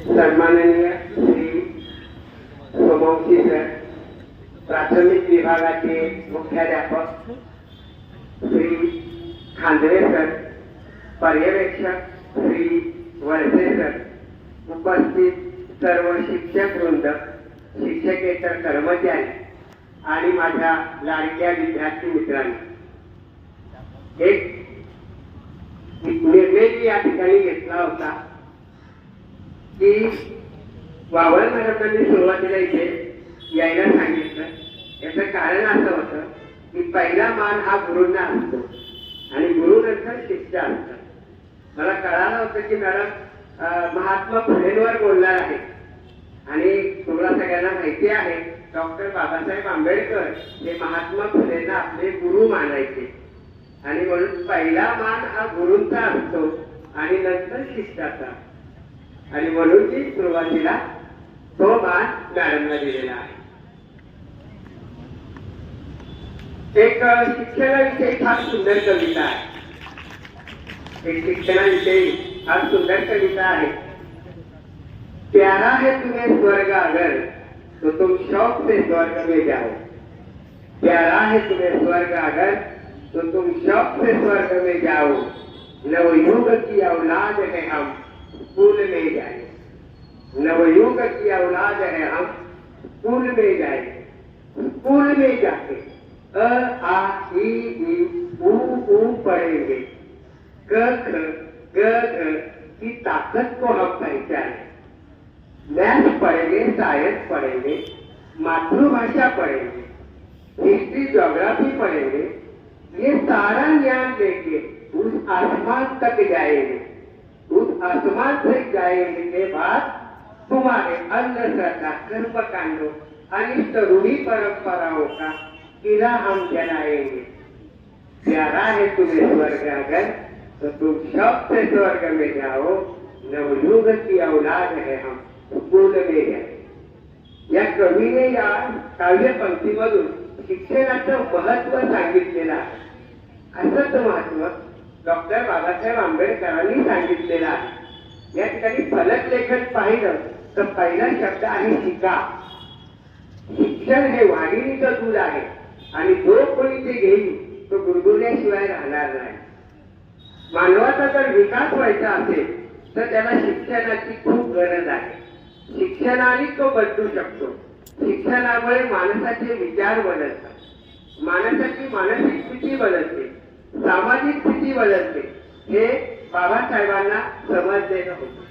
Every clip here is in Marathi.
सन्माननीय श्री सोमवंशी सर, प्राथमिक विभागाचे मुख्याध्यापक श्री खांदरे सर, पर्यवेक्षक श्री वळसे सर, उपस्थित सर्व शिक्षक वृंद, शिक्षकेतर कर्मचारी आणि माझ्या लाडक्या विद्यार्थी मित्रांनी, एक निर्णय या ठिकाणी घेतला होता की वावळ मॅडमांनी सुरुवातीला इथे यायला सांगितलं. याचं कारण असं होतं की पहिला मान हा गुरूंना असतो आणि गुरुनंतर शिष्य असतात. मला कळालं होतं की मॅडम महात्मा फुलेंवर बोलणार आहे आणि तुम्हाला सगळ्यांना माहिती आहे डॉक्टर बाबासाहेब आंबेडकर हे महात्मा फुलेंना आपले गुरु मानायचे आणि म्हणून पहिला मान हा गुरूंचा असतो आणि नंतर शिष्याचा, आणि म्हणून ती सुरुवातीला तो मान मॅडमला दिलेला आहे. एक शिक्षणाविषयी फार सुंदर कविता आहे. एक शिक्षणाविषयी फार सुंदर कविता आहे. प्यारा है तुम्हें स्वर्ग अगर तो तुम शौक से स्वर्ग में जाओ. प्यारा है तुम्हें स्वर्ग अगर तो तुम शौक से स्वर्ग में जाओ. नवयुग की औलाद है हम, स्कूल में जाए. नवयुग की औलाद है हम, स्कूल में जाए. स्कूल में जाके अ आ ई ई ऊ पढ़ेंगे. क ख ग घ की ताकत को हम पहचाने. मैथ पढ़ेंगे, साइंस पढ़ेंगे, मातृभाषा पढ़ेंगे, हिस्ट्री ज्योग्राफी पढ़ेंगे. ये सारा ज्ञान लेके उस आसमान तक जाएंगे. उस आसमान तक जाएंगे के बाद तुम्हारे अन्न श्रद्धा कर्म कांडों अनिष्ट रूढ़ी परंपराओं का किला हम जलाएंगे. प्यारा है तुम्हें स्वर्ग अगर तो तुम शौक से स्वर्ग में जाओ. नवयुग की औलाद है हम, स्कूल में जाए. या कवीने या काव्य पंक्तीमधून शिक्षणाचं महत्व सांगितलेलं आहे. असंच महत्व डॉक्टर बाबासाहेब आंबेडकरांनी सांगितलेलं आहे. या ठिकाणी फलक लेखन पाहिलं तर पहिला शब्द आहे शिका. शिक्षण हे वाघिणीचं दूध आहे आणि जो कोणी ते घेईल तो गुरगुरल्याशिवाय राहणार नाही. मानवाचा जर विकास व्हायचा असेल तर त्याला शिक्षणाची खूप गरज आहे. शिक्षणाने तो बदलू शकतो. शिक्षणामुळे माणसाचे विचार बदलतात, माणसाची मानसिक स्थिती बदलते, सामाजिक स्थिती बदलते. हे बाबासाहेबांना समजलेलं होतं.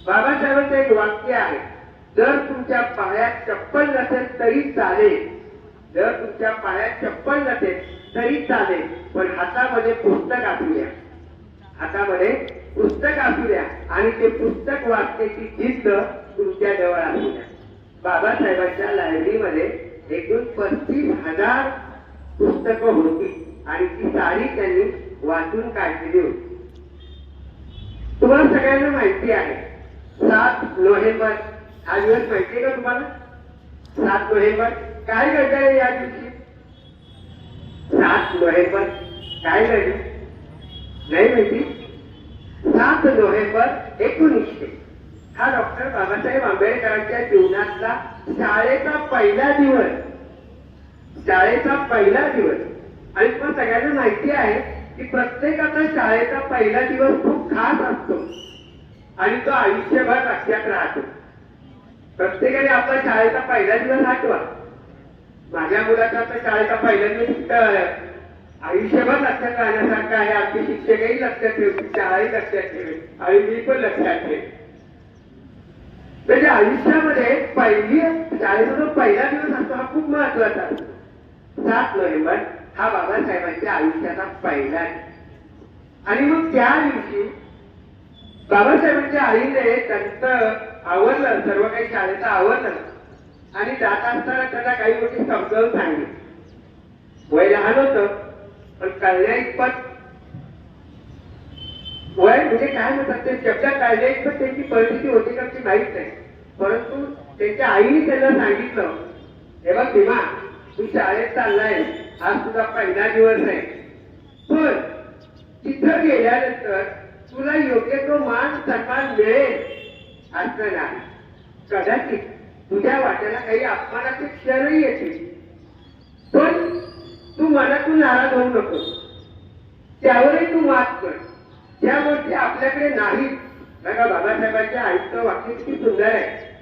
बाबासाहेबांचं एक वाक्य आहे, जर तुमच्या पायात चप्पल नसेल तरी चालेल. जर तुमच्या पायात चप्पल नसेल तरी चालेल, पण हातामध्ये पुस्तक असू द्या. हातामध्ये पुस्तक असू द्या आणि ते पुस्तक वाचण्याची जिद्द तुमच्या जवळ असू द्या. बाबासाहेबांच्या लायब्ररीमध्ये एकूण 35,000 पुस्तकं होती आणि ती सारी त्यांनी वाचून काढलेली होती. तुम्हाला सगळ्यांना माहिती आहे 7 नोव्हेंबर हा दिवस माहिती आहे का तुम्हाला? 7 नोव्हेंबर काय घडलं या दिवशी? 7 नोव्हेंबर काय घडलं नाही माहिती? 7 नोव्हेंबर 1900 हा डॉक्टर बाबासाहेब आंबेडकरांच्या जीवनातला शाळेचा पहिला दिवस. शाळेचा पहिला दिवस. आणि तुम्हाला सगळ्यांना माहिती आहे की प्रत्येकाचा शाळेचा पहिला दिवस खूप खास असतो आणि तो आयुष्यभर लक्षात राहतो. प्रत्येकाने आपला शाळेचा पहिला दिवस आठवा. माझ्या मुलाचा तर शाळेचा पहिला दिवस आयुष्यभर लक्षात राहण्यासारखं आहे. आमचे शिक्षकही लक्षात ठेवतील, शाळाही लक्षात ठेवेल आणि मी पण लक्षात ठेवेल. म्हणजे आयुष्यामध्ये शाळेचा जो पहिला दिवस असतो हा खूप महत्वाचा असतो. 7 नोव्हेंबर हा बाबासाहेबांच्या आयुष्याचा पहिला. आणि मग त्या दिवशी बाबासाहेबांच्या आईने त्यांचं आवरलं, सर्व काही शाळेचं आवरलं आणि जात असताना त्यांना काही गोष्टी समजावून सांगितली. वय लहान होतं पण कळण्या इतपत वय म्हणजे काय म्हणतात ते शब्द कळण्या इतपत त्यांची परिस्थिती होती का ती माहीत नाही. परंतु त्यांच्या आईने त्यांना सांगितलं, हे बघ भीमा, तू शाळेत चाललाय, आज तुझा पहिला दिवस आहे, पण तिथं गेल्यानंतर तुला योग्य तो मान सन्मान मिळेल असं नाही. कदाचित तुझ्या वाट्याला काही अपमानाचे क्षणही येतील, पण तू मनातून नाराज होऊ नको. त्यावरही तू मात कर. ज्या गोष्टी आपल्याकडे नाहीत, बघा बाबासाहेबांच्या आईचं वाक्य किती सुंदर आहे.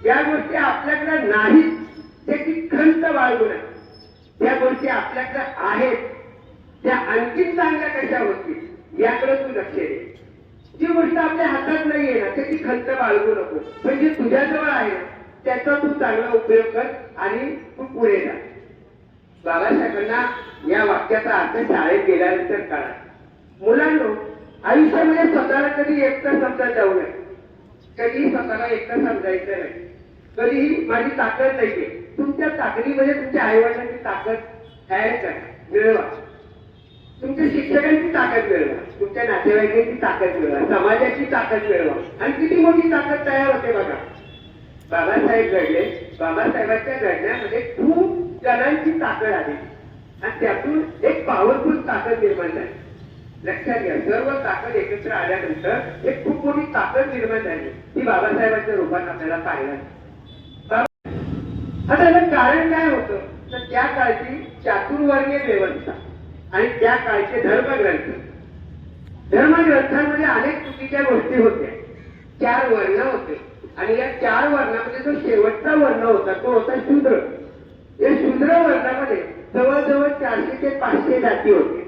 ज्या गोष्टी आपल्याकडे नाहीत त्याची खंत बाळगू नये. ज्या गोष्टी आपल्याकडे आहेत त्या आणखीन चांगल्या कशा होतील याकडे तू लक्ष दे. जी गोष्ट आपल्या हातात नाहीये ना त्याची खंत बाळगू नको. म्हणजे तुझ्याजवळ आहे ना त्याचा तू चांगला उपयोग कर आणि तू पुढे जा. बाबासाहेबांना या वाक्याचा अर्थ शाळेत गेल्यानंतर कळा. मुलांनो, आयुष्यामध्ये स्वतःला कधी एकटं समजत जाऊ नये. कधीही स्वतःला एकटं समजायचं नाही. कधीही माझी ताकद नाहीये. तुमच्या ताकदीमध्ये तुमच्या आईवडिलांची ताकद ऍड करा, मिळवा. तुमच्या शिक्षकांची ताकद मिळवा, तुमच्या नातेवाईकांची ताकद मिळवा, समाजाची ताकद मिळवा. आणि किती मोठी ताकद तयार होते बघा. बाबासाहेब घडले, बाबासाहेबांच्या घडण्यामध्ये खूप जणांची ताकद आली आणि त्यातून एक पॉवरफुल ताकद निर्माण झाली. लक्षात घ्या, सर्व ताकद एकत्र आल्यानंतर एक खूप मोठी ताकद निर्माण झाली. ती बाबासाहेबांच्या रूपात आपल्याला पाहायला. आता याचं कारण काय होतं तर त्या काळची चातुर्वर्णीय व्यवस्था आणि त्या काळचे धर्मग्रंथ. धर्मग्रंथांमध्ये अनेक चुकीच्या गोष्टी होत्या. 4 वर्ण होते आणि या 4 वर्णामध्ये जो शेवटचा वर्ण होता तो होता शूद्र. या शूद्र वर्णामध्ये जवळजवळ 400 ते 500 जाती होत्या.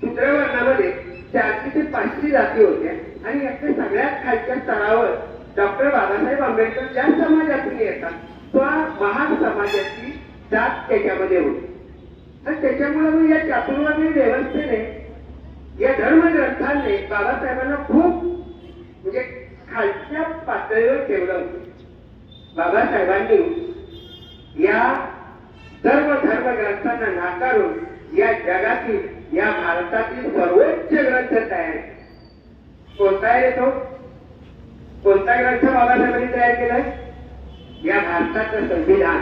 शूद्र वर्णामध्ये 400 ते 500 जाती होत्या आणि याच्या सगळ्यात खालच्या स्तरावर डॉक्टर बाबासाहेब आंबेडकर ज्या समाजातून येतात त्या महान समाजाची जात त्याच्यामध्ये होती. आणि त्याच्यामुळे मग या चातुर्वर्णीय व्यवस्थेने या धर्मग्रंथांनी बाबासाहेबांना खूप म्हणजे खालच्या पातळीवर ठेवलं होतं. बाबासाहेबांनी या सर्व धर्मग्रंथांना नाकारून या जगातील या भारतातील सर्वोच्च ग्रंथ तयार केला. कोणता आहे तो? कोणता ग्रंथ बाबासाहेबांनी तयार केलाय? या भारताचं संविधान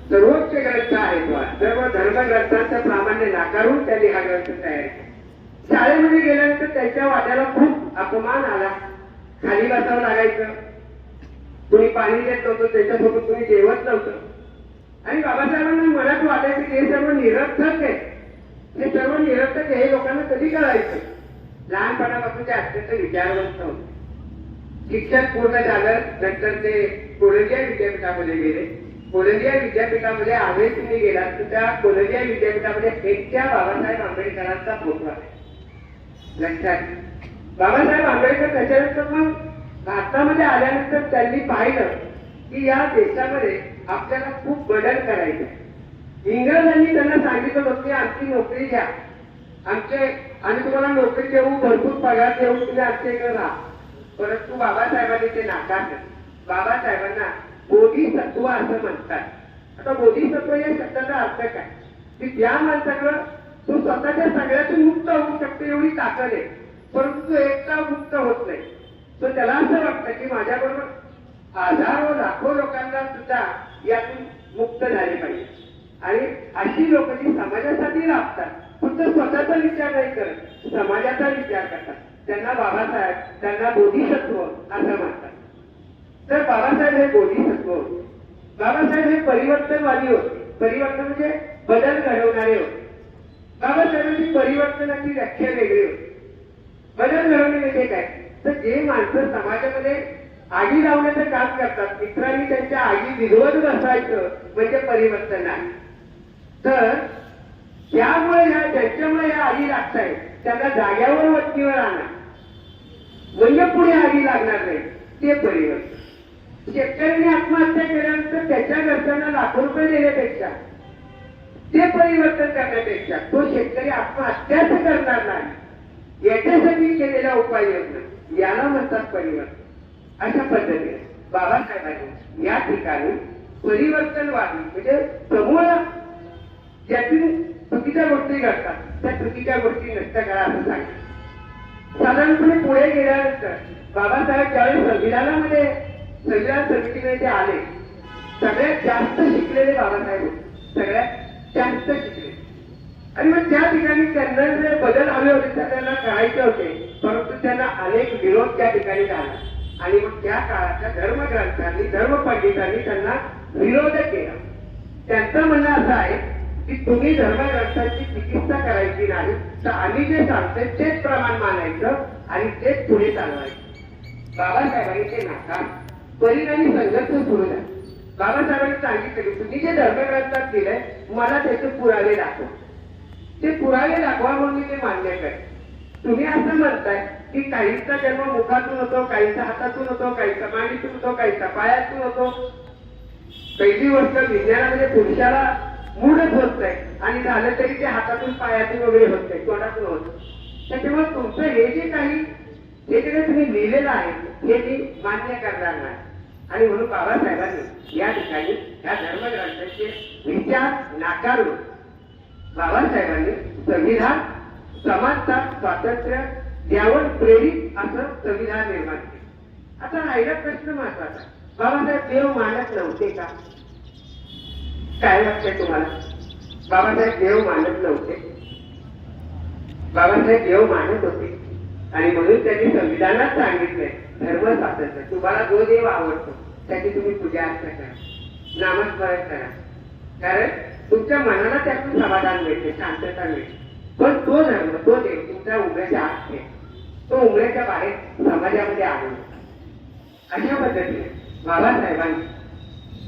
सर्वोच्च ग्रंथ आहे. तो सर्व धर्मग्रंथांचं प्रामाण्य नाकारून त्यांनी हा ग्रंथ तयार केला. शाळेमध्ये गेल्यानंतर त्यांच्या वाट्याला खूप अपमान आला. खाली बसावं लागायचं, कुणी पाणी देत नव्हतं, त्याच्यासोबत कुणी जेवत नव्हतं. आणि बाबासाहेबांना मनात वाटायचं की हे सर्व निरर्थक आहे. हे सर्व निरर्थक हे लोकांना कधी कळायचं? लहानपणापासून ते अत्यंत विचारवंत होते. शिक्षण पूर्ण झालं नंतर ते कोलंबिया विद्यापीठामध्ये गेले. कोलंबिया विद्यापीठामध्ये आम्ही तुम्ही गेलात तर त्या कोलंबिया विद्यापीठामध्ये एकट्या बाबासाहेब आंबेडकरांचा फोटो आहे. लक्षात, बाबासाहेब आंबेडकर त्याच्यानंतर मग भारतामध्ये आल्यानंतर त्यांनी पाहिलं की या देशामध्ये आपल्याला खूप बदल करायचे. इंग्रजांनी त्यांना सांगितलं होतं की आमची नोकरी घ्या, आम्ही तुम्हाला नोकरी देऊ, भरपूर पगार देऊ, तुम्ही आमच्या इकडे राहा. परंतु बाबासाहेबांनी ते नाकारलं. बाबासाहेबांना बोधिसत्व असं म्हणतात. आता बोधिसत्व या शब्दाचा अर्थ काय की ज्या माणसाकडं तो स्वतःच्या सगळ्यातून मुक्त होऊ शकतो एवढी ताकद आहे, परंतु तो एकटा मुक्त होत नाही. तो त्याला असं वाटतं की माझ्याबरोबर हजारो लाखो लोकांना सुद्धा यातून मुक्त झाले पाहिजे. आणि अशी लोक जी समाजासाठी राबतात, फक्त स्वतःचा विचार नाही करत, समाजाचा विचार करतात, त्यांना बाबासाहेब, त्यांना बोधिसत्व असं म्हणतात. तर बाबासाहेब हे बोधिसत्व होते. बाबासाहेब हे परिवर्तनवादी होते. परिवर्तन म्हणजे बदल घडवणारे होते. बाबासाहेबांची परिवर्तनाची व्याख्या वेगळी होती. बदल घडवणे म्हणजे काय तर जे माणसं समाजामध्ये आगी लावण्याचं काम करतात, मित्रांनी त्यांच्या आगी विझवत बसायचं म्हणजे परिवर्तन आहे. तर त्यामुळे ज्यांच्यामुळे या आगी लागतायत त्यांना जाग्यावर वटणीवर आणा म्हणजे पुढे आगी लागणार नाही, ते परिवर्तन. शेतकऱ्यांनी आत्महत्या केल्यानंतर त्याच्या घरच्यांना लाखो रुपये देण्यापेक्षा, ते परिवर्तन करण्यापेक्षा तो शेतकरी आत्महत्याच करणार नाही याच्यासाठी केलेला उपाययोजना याला म्हणतात परिवर्तन. अशा पद्धतीने बाबासाहेबांनी या ठिकाणी परिवर्तनवादी म्हणजे समूळ ज्यातून चुकीच्या गोष्टी घडतात त्या चुकीच्या गोष्टी नष्ट करा असं सांगितलं. साधारणपणे पुढे गेल्यानंतर बाबासाहेब ज्यावेळी संविधान समितीमध्ये ते आले, सगळ्यात जास्त शिकलेले बाबासाहेब होते, सगळ्यात जास्त शिकले. आणि मग त्या ठिकाणी त्यांना जे बदल हवे होते त्यांना करायचे होते, परंतु त्यांना अनेक विरोध त्या ठिकाणी झाला. आणि मग त्या काळाच्या धर्मग्रंथांनी धर्मपंडितांनी त्यांना विरोध केला. त्यांचं म्हणणं असं आहे की तुम्ही धर्मग्रंथांची चिकित्सा करायची नाही, तर आम्ही जे सांगतोय तेच प्रमाण मानायचं आणि तेच पुढे चालवायचं. बाबासाहेबांनी ते नाकार, परिणामी संघर्ष सुरू झाला. बाबासाहेबांनी सांगितलं तुम्ही जे धर्मग्रंथात दिलंय मला त्याचे पुरावे दाखवा. ते पुरावे दाखवा म्हणून मी ते मान्य करेन. तुम्ही असं म्हणताय की काहींचा जन्म मुखातून होतो, काहींचा हातातून होतो, काहींचा मांडीतून होतो, काहींचा पायातून होतो. पहिली गोष्ट विज्ञानामध्ये पुरुषाला मूढच होत नाही आणि झालं तरी ते हातातून पायातून वगैरे होत नाही, तोंडातून होत. त्याच्यामुळे तुमचं हे जे काही तुम्ही लिहिलेलं आहे हे मी मान्य करणार नाही. आणि म्हणून बाबासाहेबांनी या ठिकाणी या धर्मग्रंथाचे विचार नाकारून बाबासाहेबांनी संविधान समानता स्वातंत्र्य यावर प्रेरित असं संविधान निर्माण केलं. आता राहिला प्रश्न महत्वाचा, बाबासाहेब देव मानत नव्हते का? काय वाटतंय तुम्हाला? बाबासाहेब देव मानत नव्हते? बाबासाहेब देव मानत होते आणि म्हणून त्यांनी संविधानात सांगितलंय धर्म स्वातंत्र्य. तुम्हाला जो देव आवडतो त्याची तुम्ही पूजा अर्चा करा, नामस्मरण करा, कारण तुमच्या मनाला त्यातून समाधान मिळते, शांतता मिळते. पण तो धर्म तो देव तुमच्या उमऱ्याच्या आत आहे, तो उमऱ्याच्या बाहेर समाजामध्ये आणू. अशा पद्धतीने बाबासाहेबांनी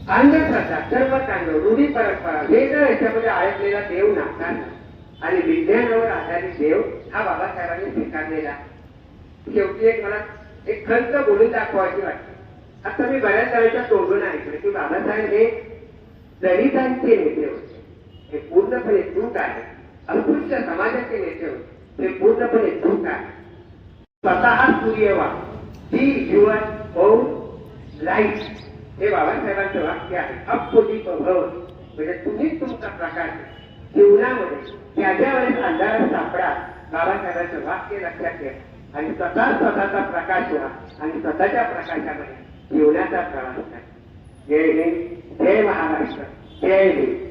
अंधश्रद्धा कर्मकांड रूढी परंपरा वेगळं याच्यामध्ये अडकलेला देव नाकारला आणि विज्ञानावर आधारित देव हा बाबासाहेबांनी स्वीकारलेला. शेवटी एक मला एक खंत बोलून दाखवायची वाटते. आता मी बऱ्याच वेळेच्या तोडून ऐकले की बाबासाहेब हे दलितांचे नेते होते, हे पूर्णपणे चूक आहे. अस्पृश्य समाजाचे नेते होते, हे पूर्णपणे चूक आहे. स्वतः सूर्यवा ती युवन ओन लाईट हे बाबासाहेबांचं वाक्य आहे. अपुदीप भव म्हणजे तुम्हीच तुमचा प्रकाश जीवनामध्ये त्याच्या वेळेस अंधारात सापडा. बाबासाहेबांचं वाक्य लक्षात घ्या आणि स्वतःचा प्रकाश व्हा आणि स्वतःच्या प्रकाशामध्ये जीवनाचा प्रवास करा. जय हिंद, जय महाराष्ट्र, जय हिंद.